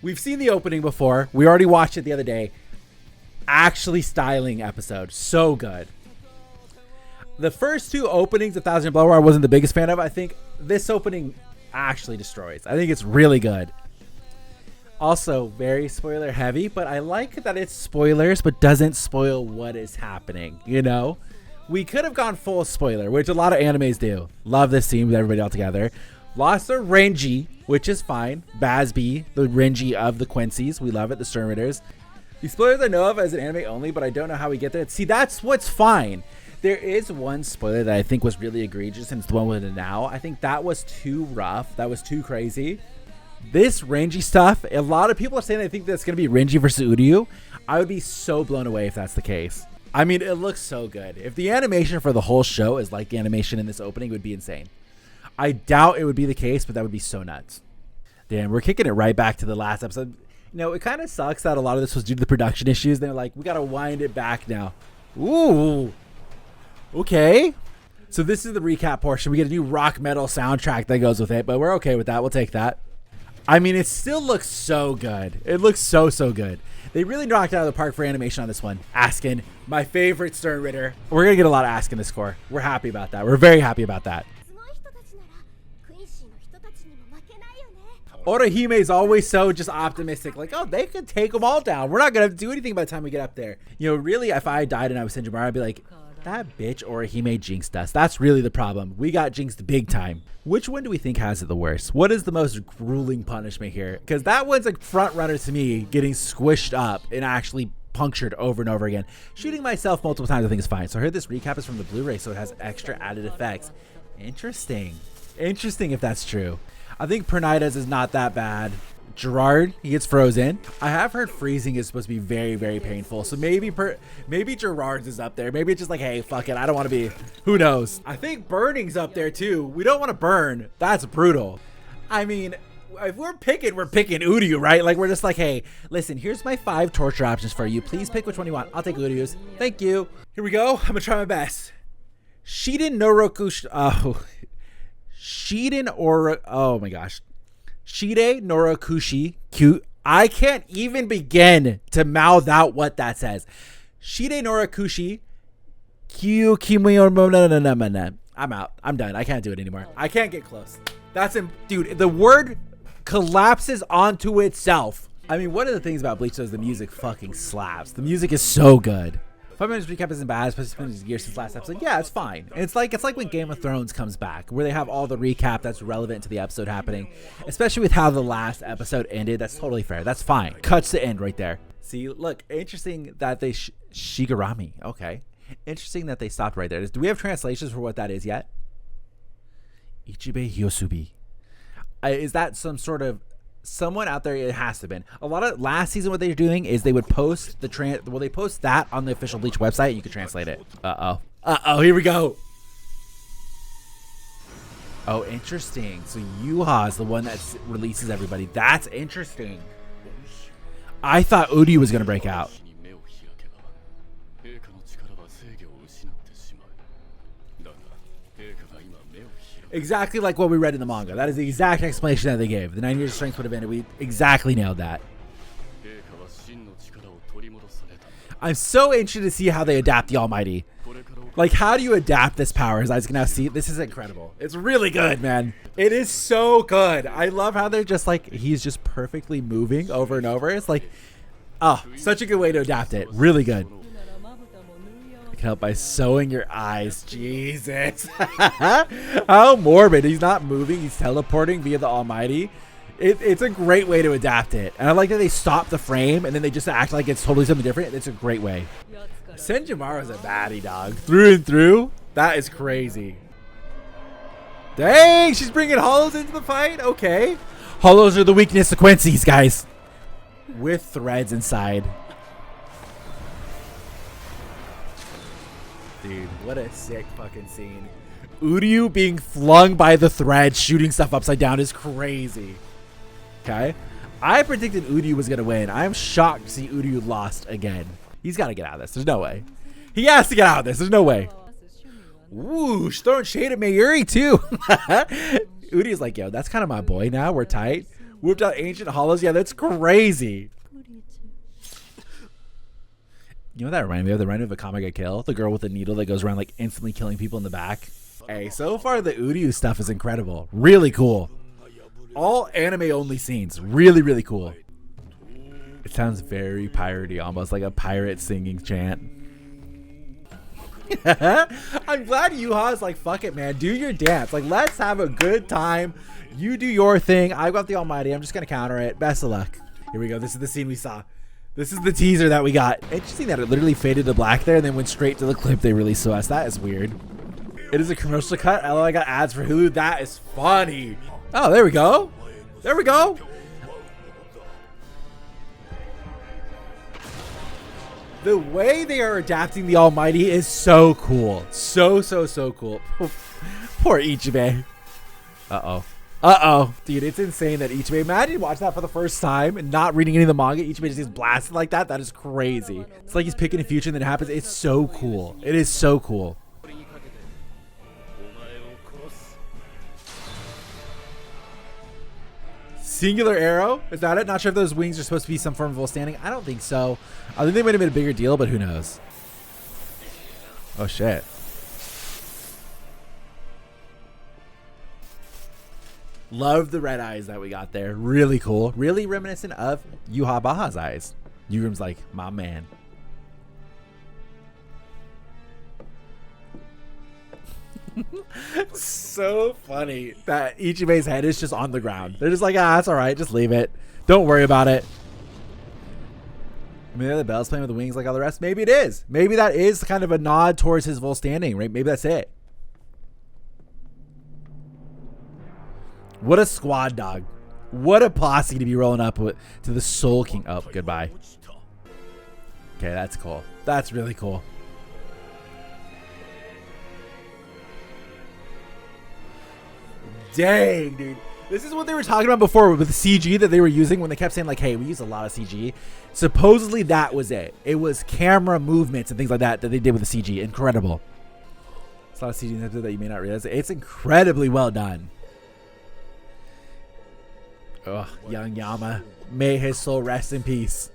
We've seen the opening before. We already watched it the other day. Actually styling episode. So good. The first two openings of Thousand-Year Blood War I wasn't the biggest fan of. I think this opening actually destroys. I think it's really good. Also, very spoiler heavy, but I like that it's spoilers, but doesn't spoil what is happening, you know? We could have gone full spoiler, which a lot of animes do. Love this scene with everybody all together. Lost their Renji, which is fine. Basby, the Renji of the Quincy's. We love it, the Sternritters. The spoilers I know of as an anime only, but I don't know how we get there. See, that's what's fine. There is one spoiler that I think was really egregious, and it's the one with it now. I think that was too rough. That was too crazy. This Renji stuff, a lot of people are saying they think that's going to be Renji versus Uryu. I would be so blown away if that's the case. I mean, it looks so good. If the animation for the whole show is like the animation in this opening, it would be insane. I doubt it would be the case, but that would be so nuts. Damn, we're kicking it right back to the last episode. You know, it kind of sucks that a lot of this was due to the production issues. They're like, we got to wind it back now. Ooh. Okay. So this is the recap portion. We get a new rock metal soundtrack that goes with it, but we're okay with that. We'll take that. I mean, it still looks so good. It looks so good. They really knocked it out of the park for animation on this one. Askin, my favorite Sternritter. We're going to get a lot of Askin this core. We're happy about that. We're very happy about that. Orihime is always so just optimistic. Like, oh, they could take them all down. We're not going to have to do anything by the time we get up there. You know, really, if I died and I was Senjumaru, I'd be like, that bitch Orihime jinxed us. That's really the problem. We got jinxed big time. Which one do we think has it the worst? What is the most grueling punishment here? Because that one's like front runner to me, getting squished up and actually punctured over and over again. Shooting myself multiple times I think is fine. So I heard this recap is from the Blu-ray, so it has extra added effects. Interesting. Interesting if that's true. I think Pernida's is not that bad. Gerard, he gets frozen. I have heard freezing is supposed to be very, very painful. So maybe Gerard's is up there. Maybe it's just like, hey, fuck it. I don't want to be, who knows? I think burning's up there too. We don't want to burn. That's brutal. I mean, if we're picking Uryu, right? Like we're just like, hey, listen, here's my 5 torture options for you. Please pick which one you want. I'll take Uryu's. Thank you. Here we go. I'm gonna try my best. Shiden Norokushi. Oh, Shiden or, oh my gosh. Shide Norokushi Q. I can't even begin to mouth out what that says. Shide Norokushi Q Kimiyo. I'm out. I'm done. I can't do it anymore. I can't get close. That's dude. The word collapses onto itself. I mean, one of the things about Bleach is the music fucking slaps. The music is so good. 5 minutes recap isn't bad, especially it's been years since last episode. Yeah, it's fine. It's like when Game of Thrones comes back, where they have all the recap that's relevant to the episode happening, especially with how the last episode ended. That's totally fair. That's fine. Cuts to end right there. See, look, interesting that they Shigarami. Okay, interesting that they stopped right there. Do we have translations for what that is yet? Ichibe Hyosubi. Is that some sort of someone out there? It has to have been. A lot of last season what they were doing is they would post they post that on the official Bleach website and you could translate it. Here we go. Oh, interesting. So Yhwach is the one that releases everybody. That's interesting. I thought Uryu was gonna break out. Exactly like what we read in the manga. That is the exact explanation that they gave. The 9 years of strength would have been, we exactly nailed that. I'm so interested to see how they adapt the Almighty. Like, how do you adapt this power? As I can now see, this is incredible. It's really good, man. It is so good. I love how they're just like, he's just perfectly moving over and over. It's like, oh, such a good way to adapt it. Really good. Can help by sewing your eyes. Jesus. How morbid. He's not moving. He's teleporting via the Almighty. It's a great way to adapt it. And I like that they stop the frame and then they just act like it's totally something different. It's a great way. Senjumaru is a baddie, dog. Through and through. That is crazy. Dang, she's bringing hollows into the fight? Okay. Hollows are the weakness of Quincy's, guys. With threads inside. Dude, what a sick fucking scene. Uryu being flung by the thread, shooting stuff upside down is crazy. Okay. I predicted Uryu was going to win. I'm shocked to see Uryu lost again. He's got to get out of this. There's no way. He has to get out of this. There's no way. Ooh, she's throwing shade at Mayuri too. Udi's like, yo, that's kind of my boy now. We're tight. Whipped out ancient hollows. Yeah, that's crazy. You know what that reminded me of? The reminded me of a comic I kill. The girl with the needle that goes around like instantly killing people in the back. Hey, so far the Uryu stuff is incredible. Really cool. All anime only scenes. Really, really cool. It sounds very piratey, almost like a pirate singing chant. I'm glad Yhwach is like, fuck it, man. Do your dance. Like, let's have a good time. You do your thing. I've got the Almighty. I'm just going to counter it. Best of luck. Here we go. This is the scene we saw. This is the teaser that we got. Interesting that it literally faded to black there and then went straight to the clip they released to us. That is weird. It is a commercial cut. I got ads for Hulu. That is funny. Oh, there we go. There we go. The way they are adapting the Almighty is so cool. So cool. Poor Ichibe. Dude, it's insane that Ichibe, imagine watching that for the first time and not reading any of the manga. Ichibe just gets blasted like that. That is crazy. It's like he's picking a future and then it happens. It's so cool. It is so cool. Singular arrow? Is that it? Not sure if those wings are supposed to be some form of Vollständig. I don't think so. I think they might have made a bigger deal, but who knows? Oh, shit. Love the red eyes that we got there. Really cool. Really reminiscent of Yhwach's eyes. Yugrim's like, my man. So funny that Ichibe's head is just on the ground. They're just like, ah, that's all right. Just leave it. Don't worry about it. I mean, are the bells playing with the wings like all the rest? Maybe it is. Maybe that is kind of a nod towards his Vollständig, right? Maybe that's it. What a squad dog. What a posse to be rolling up with to the Soul King. Oh, goodbye. Okay, that's cool. That's really cool. Dang, dude. This is what they were talking about before with the CG that they were using when they kept saying like, hey, we use a lot of CG. Supposedly that was it. It was camera movements and things like that that they did with the CG. Incredible. It's a lot of CG that you may not realize. It's incredibly well done. Ugh, young Yama. May his soul rest in peace.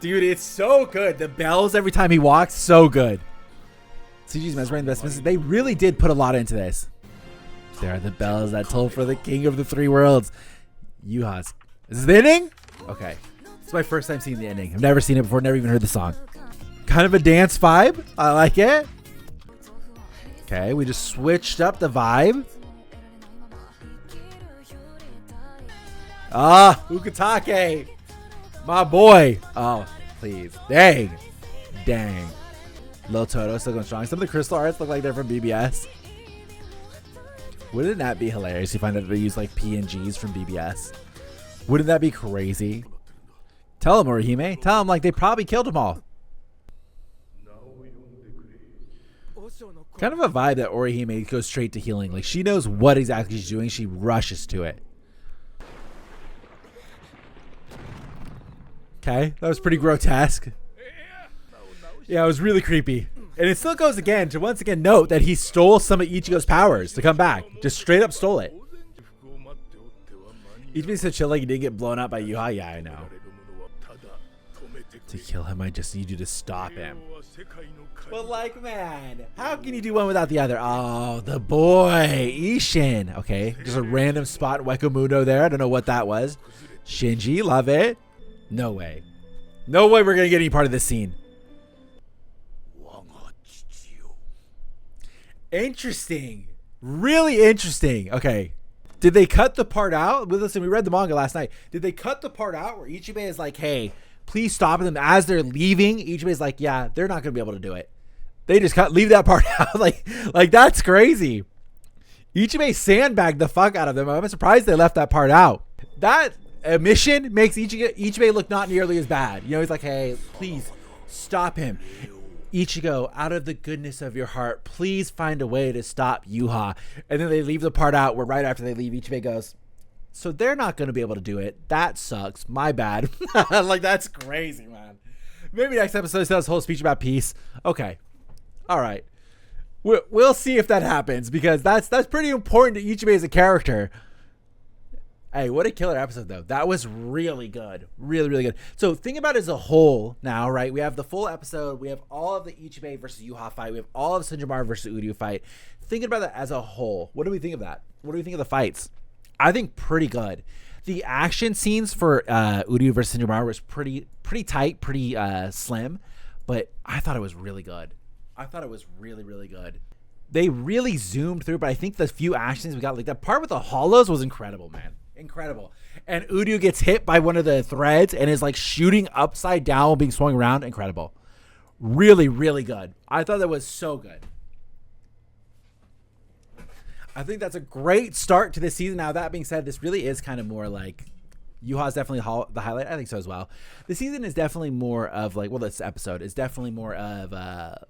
Dude, it's so good. The bells every time he walks, so good. CG's mesmerizing investments. They really did put a lot into this. There are the bells that toll for the king of the three worlds. Yhwach. Is this the ending? Okay. It's my first time seeing the ending. I've never seen it before, never even heard the song. Kind of a dance vibe. I like it. Okay, we just switched up the vibe. Ah, Ukitake. My boy. Oh, please. Dang. Dang. Lil Toto still going strong. Some of the crystal arts look like they're from BBS. Wouldn't that be hilarious? You find out they use like PNGs from BBS. Wouldn't that be crazy? Tell them, Orihime. Tell them like they probably killed them all. Kind of a vibe that Orihime goes straight to healing. Like she knows what exactly she's doing. She rushes to it. Okay, that was pretty grotesque. Yeah, it was really creepy. And it still goes again to once again note that he stole some of Ichigo's powers to come back. Just straight up stole it. Ichibe's so chill like he didn't get blown up by Yhwach. Yeah, I know. To kill him, I just need you to stop him. But like, man, how can you do one without the other? Oh, the boy, Ishin. Okay, just a random spot in Wekamundo there. I don't know what that was. Shinji, love it. No way. No way we're going to get any part of this scene. Interesting. Really interesting. Okay. Did they cut the part out? Well, listen, we read the manga last night. Did they cut the part out where Ichibe is like, hey, please stop them as they're leaving? Ichibe is like, yeah, they're not going to be able to do it. They just leave that part out. like that's crazy. Ichibe sandbagged the fuck out of them. I'm surprised they left that part out. That mission makes Ichibe look not nearly as bad. You know, he's like, hey, please stop him. Ichigo, out of the goodness of your heart, please find a way to stop Yhwach. And then they leave the part out where right after they leave, Ichibe goes, so they're not going to be able to do it. That sucks. My bad. Like, that's crazy, man. Maybe next episode does a whole speech about peace. Okay. All right. We'll see if that happens because that's pretty important to Ichibe as a character. Hey, what a killer episode, though. That was really good. Really, really good. So think about it as a whole now, right? We have the full episode. We have all of the Ichibe versus Yhwach fight. We have all of Senjumaru versus Uryu fight. Thinking about that as a whole, what do we think of that? What do we think of the fights? I think pretty good. The action scenes for Uryu versus Senjumaru was pretty tight, pretty slim, but I thought it was really good. I thought it was really, really good. They really zoomed through, but I think the few actions we got, like that part with the hollows was incredible, man. Incredible. And Uryu gets hit by one of the threads and is like shooting upside down while being swung around. Incredible. Really, really good. I thought that was so good. I think that's a great start to this season. Now, that being said, this really is kind of more like Yhwach's definitely the highlight. I think so as well. The season is definitely more of like, well, this episode is definitely more of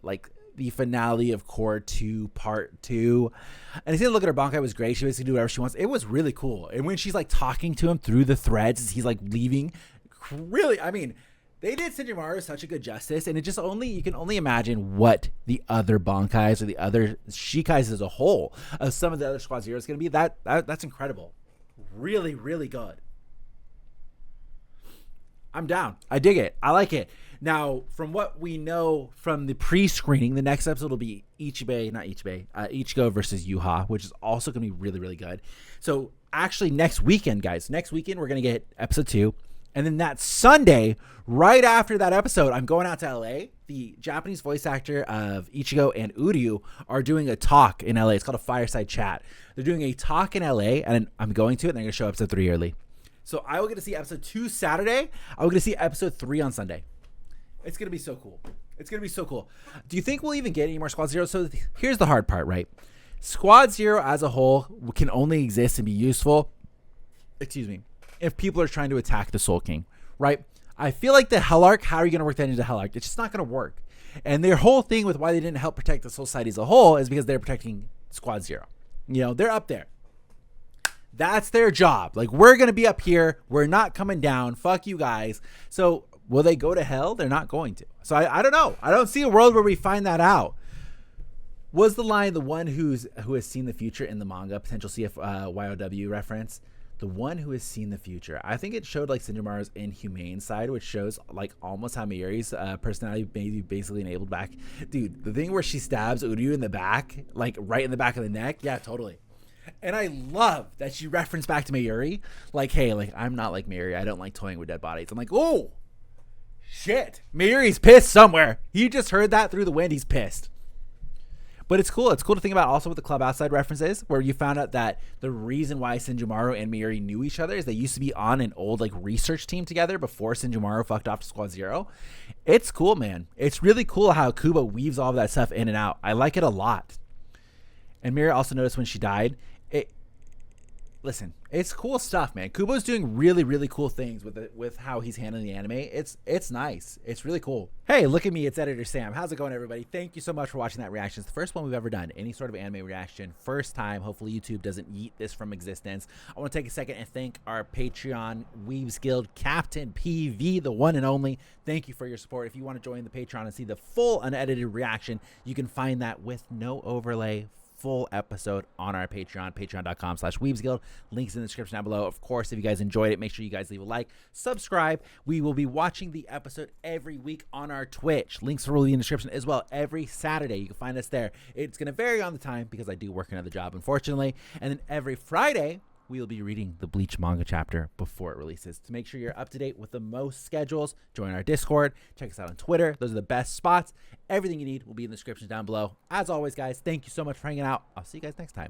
like the finale of Cour 2 Part 2. And I see the look at her Bankai was great. She basically do whatever she wants. It was really cool. And when she's like talking to him through the threads as he's like leaving, really, I mean, they did Senjumaru such a good justice, and it just you can only imagine what the other Bankais or the other Shikais as a whole of some of the other Squad Zero is going to be. That's incredible. Really, really good. I'm down. I dig it. I like it. Now, from what we know from the pre-screening, the next episode will be Ichigo versus Yhwach, which is also going to be really, really good. So, actually, next weekend, guys, we're going to get episode 2. And then that Sunday, right after that episode, I'm going out to LA. The Japanese voice actor of Ichigo and Uryu are doing a talk in LA. It's called a fireside chat. They're doing a talk in LA, and I'm going to it, and they're going to show episode 3 early. So I will get to see episode 2 Saturday. I will get to see episode 3 on Sunday. It's going to be so cool. It's going to be so cool. Do you think we'll even get any more Squad Zero? So here's the hard part, right? Squad Zero as a whole can only exist and be useful, if people are trying to attack the Soul King, right? I feel like the Hell Arc, how are you going to work that into Hell Arc? It's just not going to work. And their whole thing with why they didn't help protect the Soul Society as a whole is because they're protecting Squad Zero. You know, they're up there. That's their job. Like, we're going to be up here. We're not coming down. Fuck you guys. So will they go to hell? They're not going to. So I don't know. I don't see a world where we find that out. Was the line the one who has seen the future in the manga, potential YOW reference? The one who has seen the future. I think it showed like Senjumaru's inhumane side, which shows like almost how Mayuri's personality may be basically enabled back. Dude, the thing where she stabs Uryu in the back, like right in the back of the neck. Yeah, totally. And I love that she referenced back to Mayuri. Like, hey, like, I'm not like Mayuri. I don't like toying with dead bodies. I'm like, oh, shit. Mayuri's pissed somewhere. He just heard that through the wind. He's pissed. But it's cool. It's cool to think about also what the Club Outside reference is, where you found out that the reason why Senjumaru and Mayuri knew each other is they used to be on an old like research team together before Senjumaru fucked off to Squad Zero. It's cool, man. It's really cool how Kubo weaves all of that stuff in and out. I like it a lot. And Mayuri also noticed when she died, listen, it's cool stuff, man. Kubo's doing really, really cool things with how he's handling the anime. It's nice. It's really cool. Hey, look at me. It's Editor Sam. How's it going, everybody? Thank you so much for watching that reaction. It's the first one we've ever done. Any sort of anime reaction. First time. Hopefully YouTube doesn't yeet this from existence. I want to take a second and thank our Patreon Weebs Guild Captain PV, the one and only. Thank you for your support. If you want to join the Patreon and see the full unedited reaction, you can find that with no overlay, full episode on our Patreon, patreon.com/weebsguild. Links in the description down below. Of course, if you guys enjoyed it, make sure you guys leave a like, subscribe. We will be watching the episode every week on our Twitch. Links will be in the description as well every Saturday. You can find us there. It's going to vary on the time because I do work another job, unfortunately. And then every Friday, we will be reading the Bleach manga chapter before it releases. To make sure you're up to date with the most schedules, join our Discord. Check us out on Twitter. Those are the best spots. Everything you need will be in the description down below. As always, guys, thank you so much for hanging out. I'll see you guys next time.